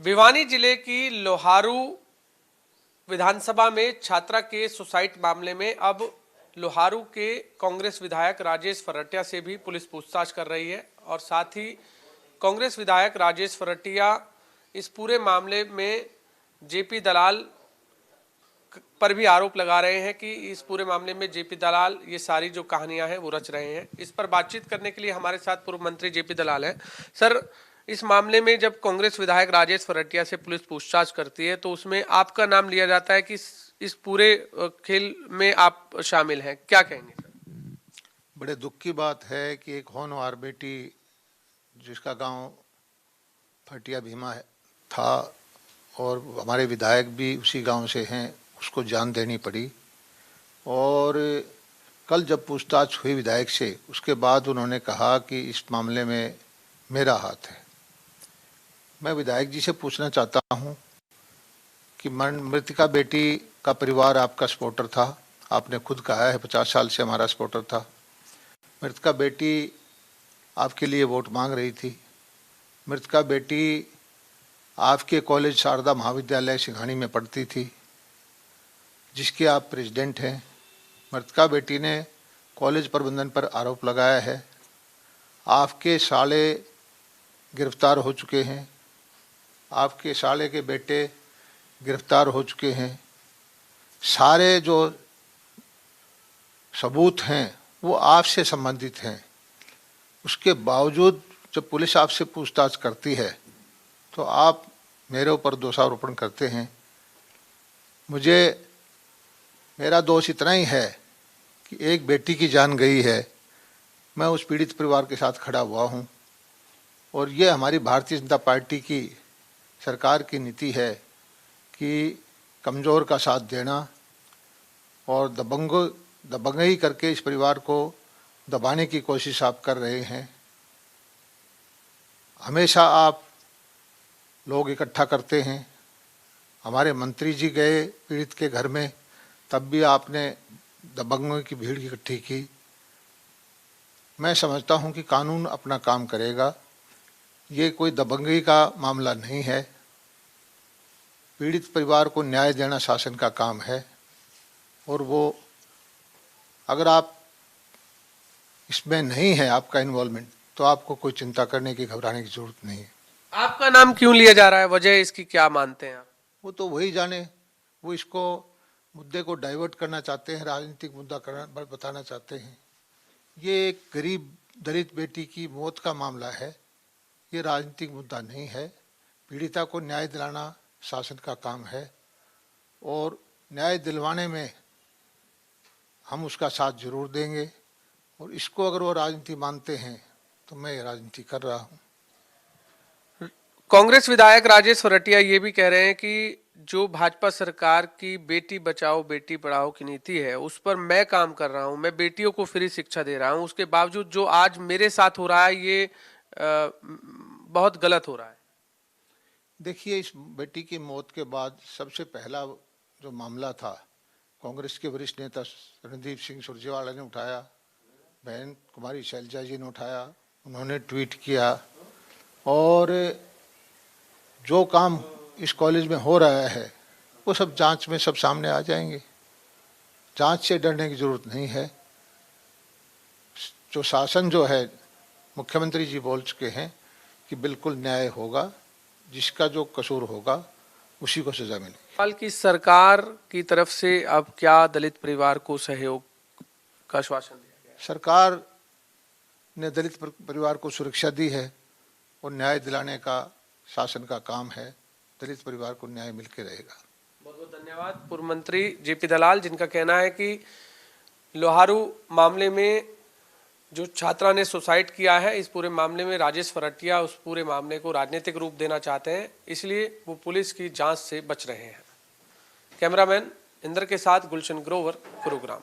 भिवानी जिले की लोहारू विधानसभा में छात्रा के सुसाइड मामले में अब लोहारू के कांग्रेस विधायक राजेश फरटिया से भी पुलिस पूछताछ कर रही है और साथ ही कांग्रेस विधायक राजेश फरटिया इस पूरे मामले में जेपी दलाल पर भी आरोप लगा रहे हैं कि इस पूरे मामले में जेपी दलाल ये सारी जो कहानियां हैं वो रच रहे हैं। इस पर बातचीत करने के लिए हमारे साथ पूर्व मंत्री जेपी दलाल हैं। सर, इस मामले में जब कांग्रेस विधायक राजेश फरटिया से पुलिस पूछताछ करती है तो उसमें आपका नाम लिया जाता है कि इस पूरे खेल में आप शामिल हैं, क्या कहेंगे सर? बड़े दुख की बात है कि एक होनहार बेटी जिसका गांव फटिया भीमा था और हमारे विधायक भी उसी गांव से हैं, उसको जान देनी पड़ी। और कल जब पूछताछ हुई विधायक से, उसके बाद उन्होंने कहा कि इस मामले में मेरा हाथ है। मैं विधायक जी से पूछना चाहता हूं कि मृतका बेटी का परिवार आपका सपोर्टर था, आपने खुद कहा है 50 साल से हमारा सपोर्टर था। मृतका बेटी आपके लिए वोट मांग रही थी। मृतका बेटी आपके कॉलेज शारदा महाविद्यालय सिंघानी में पढ़ती थी, जिसके आप प्रेसिडेंट हैं। मृतका बेटी ने कॉलेज प्रबंधन पर आरोप लगाया है। आपके साले गिरफ्तार हो चुके हैं, आपके साले के बेटे गिरफ्तार हो चुके हैं। सारे जो सबूत हैं वो आपसे संबंधित हैं। उसके बावजूद जब पुलिस आपसे पूछताछ करती है तो आप मेरे ऊपर दोषारोपण करते हैं। मेरा दोष इतना ही है कि एक बेटी की जान गई है। मैं उस पीड़ित परिवार के साथ खड़ा हुआ हूं और ये हमारी भारतीय जनता पार्टी की सरकार की नीति है कि कमज़ोर का साथ देना और दबंगई करके इस परिवार को दबाने की कोशिश आप कर रहे हैं। हमेशा आप लोग इकट्ठा करते हैं। हमारे मंत्री जी गए पीड़ित के घर में, तब भी आपने दबंगों की भीड़ इकट्ठी की। मैं समझता हूं कि कानून अपना काम करेगा। ये कोई दबंगई का मामला नहीं है। पीड़ित परिवार को न्याय देना शासन का काम है और वो अगर आप इसमें नहीं है आपका इन्वॉल्वमेंट तो आपको कोई चिंता करने की, घबराने की जरूरत नहीं है। आपका नाम क्यों लिया जा रहा है, वजह इसकी क्या मानते हैं आप? वो तो वही जाने। वो इसको मुद्दे को डाइवर्ट करना चाहते हैं, राजनीतिक मुद्दा बताना चाहते हैं। ये एक गरीब दलित बेटी की मौत का मामला है, ये राजनीतिक मुद्दा नहीं है। पीड़िता को न्याय दिलाना शासन का काम है और न्याय दिलवाने में हम उसका साथ जरूर देंगे। और इसको अगर वो राजनीति मानते हैं तो मैं ये राजनीति कर रहा हूँ। कांग्रेस विधायक राजेश फरटिया ये भी कह रहे हैं कि जो भाजपा सरकार की बेटी बचाओ बेटी पढ़ाओ की नीति है उस पर मैं काम कर रहा हूं, मैं बेटियों को फ्री शिक्षा दे रहा हूं, उसके बावजूद जो आज मेरे साथ हो रहा है ये बहुत गलत हो रहा है। देखिए, इस बेटी की मौत के बाद सबसे पहला जो मामला था कांग्रेस के वरिष्ठ नेता रणदीप सिंह सुरजेवाला ने उठाया, बहन कुमारी शैलजा जी ने उठाया। उन्होंने ट्वीट किया और जो काम इस कॉलेज में हो रहा है वो सब जांच में सब सामने आ जाएंगे। जांच से डरने की जरूरत नहीं है। जो शासन जो है, मुख्यमंत्री जी बोल चुके हैं कि बिल्कुल न्याय होगा, जिसका जो कसूर होगा उसी को सजा मिलेगी। हाल की सरकार की तरफ से अब क्या दलित परिवार को सहयोग का आश्वासन दिया गया है? सरकार ने दलित परिवार को सुरक्षा दी है और न्याय दिलाने का शासन का काम है। दलित परिवार को न्याय मिलकर रहेगा। बहुत बहुत धन्यवाद पूर्व मंत्री जेपी दलाल, जिनका कहना है कि लोहारू मामले में जो छात्रा ने सुसाइड किया है, इस पूरे मामले में राजेश फरटिया उस पूरे मामले को राजनीतिक रूप देना चाहते हैं, इसलिए वो पुलिस की जांच से बच रहे हैं। कैमरामैन इंदर के साथ गुलशन ग्रोवर, गुरुग्राम।